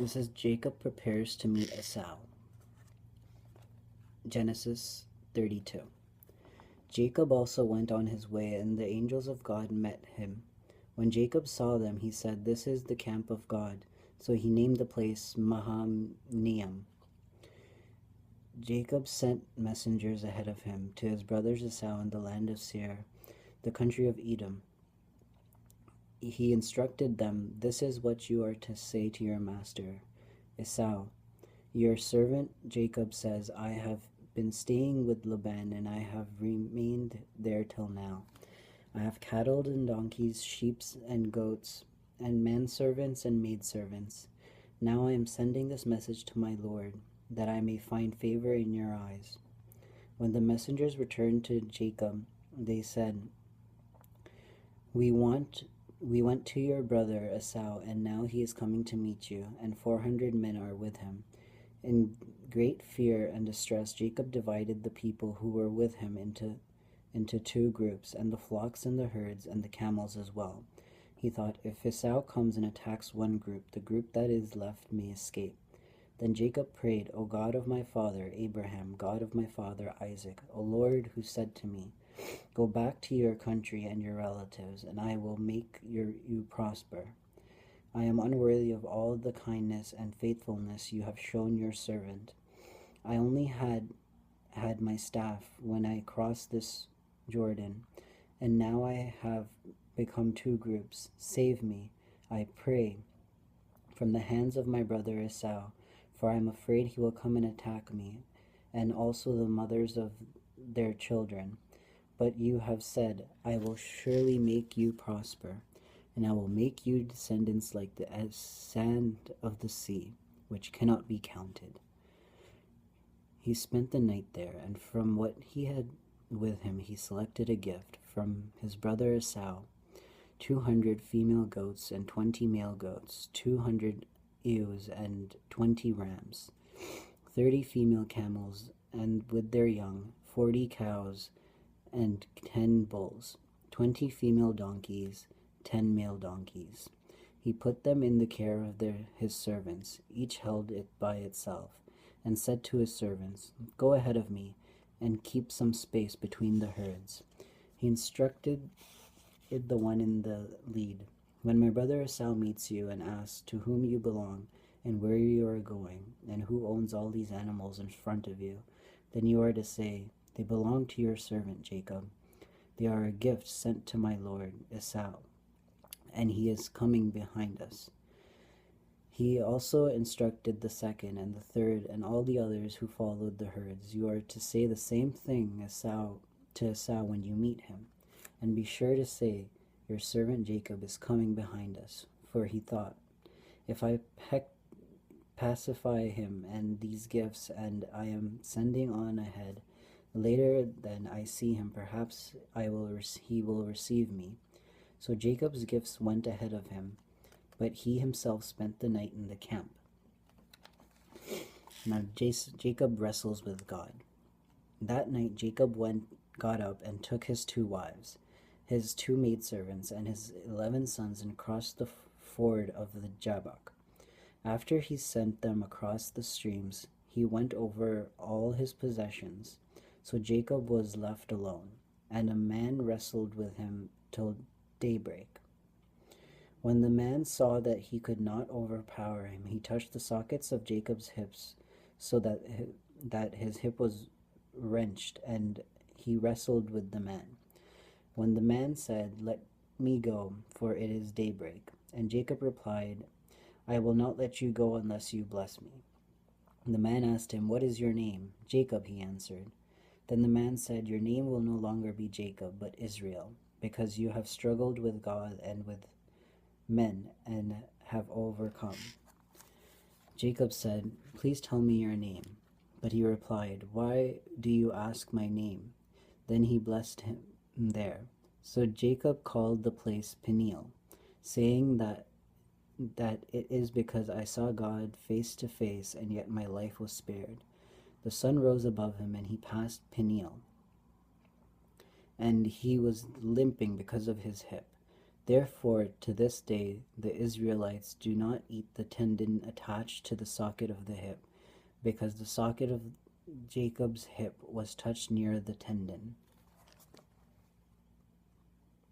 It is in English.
This is Jacob prepares to meet Esau. Genesis 32. Jacob also went on his way, and the angels of God met him. When Jacob saw them, he said, "This is the camp of God." So he named the place Mahanaim. Jacob sent messengers ahead of him to his brothers Esau in the land of Seir, the country of Edom. He instructed them, "This is what you are to say to your master, Esau. Your servant Jacob says, I have been staying with Laban, and I have remained there till now. I have cattle and donkeys, sheep and goats, and menservants and maidservants. Now I am sending this message to my lord, that I may find favor in your eyes." When the messengers returned to Jacob, they said, We went to your brother Esau, and now he is coming to meet you, and 400 men are with him. In great fear and distress, Jacob divided the people who were with him into two groups, and the flocks and the herds and the camels as well. He thought, "If Esau comes and attacks one group, the group that is left may escape." Then Jacob prayed, "O God of my father Abraham, God of my father Isaac, O Lord, who said to me, 'Go back to your country and your relatives, and I will make you prosper.' I am unworthy of all the kindness and faithfulness you have shown your servant. I only had my staff when I crossed this Jordan, and now I have become two groups. Save me, I pray, from the hands of my brother Esau, for I am afraid he will come and attack me, and also the mothers of their children. But you have said, 'I will surely make you prosper, and I will make you descendants like the sand of the sea, which cannot be counted.'" He spent the night there, and from what he had with him he selected a gift from his brother Esau: 200 female goats and 20 male goats, 200 ewes and 20 rams, 30 female camels and with their young, 40 cows and 10 bulls, 20 female donkeys, 10 male donkeys. He put them in the care of his servants, each held it by itself, and said to his servants, "Go ahead of me, and keep some space between the herds." He instructed the one in the lead, "When my brother Esau meets you and asks to whom you belong, and where you are going, and who owns all these animals in front of you, then you are to say, 'They belong to your servant Jacob. They are a gift sent to my lord Esau, and he is coming behind us.'" He also instructed the second and the third and all the others who followed the herds, "You are to say the same thing to Esau when you meet him, and be sure to say, 'Your servant Jacob is coming behind us.'" For he thought, "If I pacify him and these gifts, and I am sending on ahead, later than I see him, perhaps he will receive me." So Jacob's gifts went ahead of him, but he himself spent the night in the camp. Now Jacob wrestles with God. That night Jacob got up and took his 2 wives, his 2 maidservants, and his 11 sons, and crossed the ford of the Jabbok. After he sent them across the streams, he went over all his possessions. So Jacob was left alone, and a man wrestled with him till daybreak. When the man saw that he could not overpower him, he touched the sockets of Jacob's hips, so that his hip was wrenched, and he wrestled with the man. When the man said, "Let me go, for it is daybreak," and Jacob replied, "I will not let you go unless you bless me." The man asked him, "What is your name?" "Jacob," he answered. Then the man said, "Your name will no longer be Jacob, but Israel, because you have struggled with God and with men, and have overcome." Jacob said, "Please tell me your name." But he replied, "Why do you ask my name?" Then he blessed him there. So Jacob called the place Peniel, saying that it is because I saw God face to face, and yet my life was spared. The sun rose above him, and he passed Peniel, and he was limping because of his hip. Therefore, to this day, the Israelites do not eat the tendon attached to the socket of the hip, because the socket of Jacob's hip was touched near the tendon.